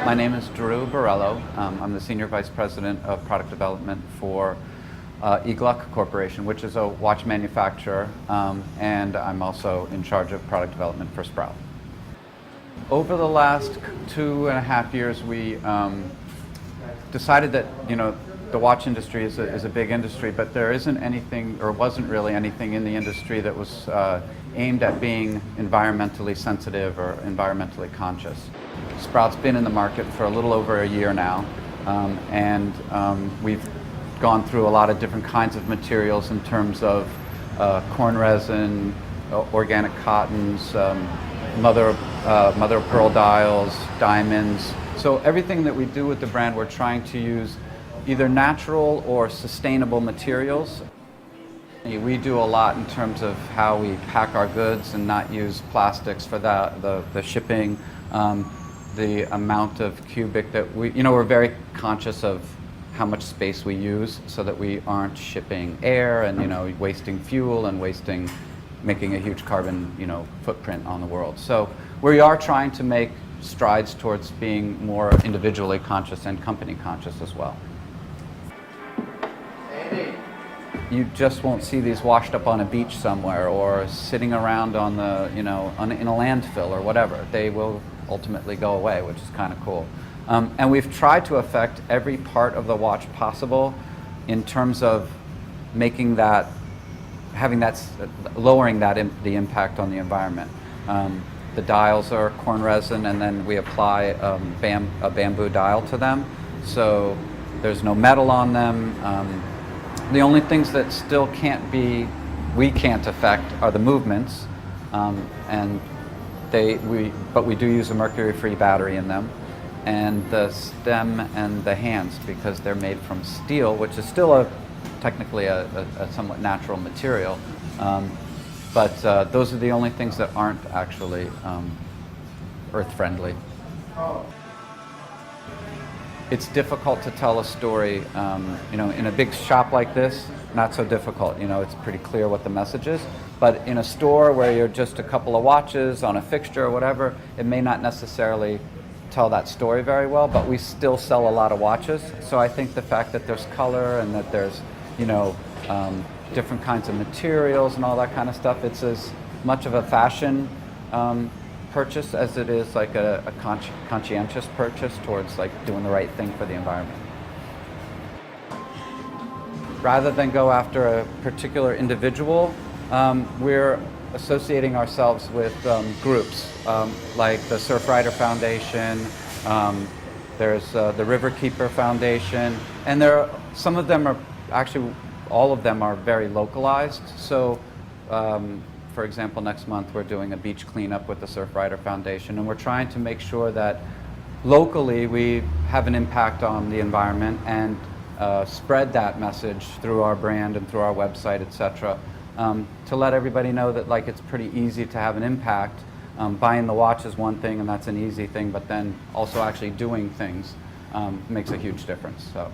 My name is Drew Borello. I'm the Senior Vice President of Product Development for Gluck Corporation, which is a watch manufacturer, and I'm also in charge of product development for Sprout. Over the last 2.5 years, we decided that the watch industry is a big industry, but there isn't anything, or wasn't really anything in the industry that was aimed at being environmentally sensitive or environmentally conscious. Sprout's been in the market for a little over a year now, and we've gone through a lot of different kinds of materials in terms of corn resin, organic cottons, mother of pearl dials, diamonds. So everything that we do with the brand, we're trying to use either natural or sustainable materials. We do a lot in terms of how we pack our goods and not use plastics for the shipping, the amount of cubic that we're very conscious of how much space we use so that we aren't shipping air and wasting fuel and making a huge carbon footprint on the world. So we are trying to make strides towards being more individually conscious and company conscious as well. You just won't see these washed up on a beach somewhere or sitting around in a landfill or whatever. They will ultimately go away, which is kind of cool. And we've tried to affect every part of the watch possible in terms of lowering the impact on the environment. The dials are corn resin, and then we apply a bamboo dial to them, so there's no metal on them. The only things that still we can't affect are the movements, but we do use a mercury-free battery in them, and the stem and the hands, because they're made from steel, which is still technically a somewhat natural material. But those are the only things that aren't actually earth-friendly. It's difficult to tell a story, in a big shop like this, not so difficult. It's pretty clear what the message is. But in a store where you're just a couple of watches on a fixture or whatever, it may not necessarily tell that story very well, but we still sell a lot of watches. So I think the fact that there's color and that there's, different kinds of materials and all that kind of stuff, it's as much of a fashion purchase as it is like a conscientious purchase towards like doing the right thing for the environment. Rather than go after a particular individual, we're associating ourselves with groups like the Surfrider Foundation, there's the Riverkeeper Foundation, and some of them are actually, all of them are very localized. So for example, next month we're doing a beach cleanup with the Surfrider Foundation, and we're trying to make sure that locally we have an impact on the environment and spread that message through our brand and through our website, etc. To let everybody know that it's pretty easy to have an impact. Buying the watch is one thing, and that's an easy thing, but then also actually doing things makes a huge difference. So.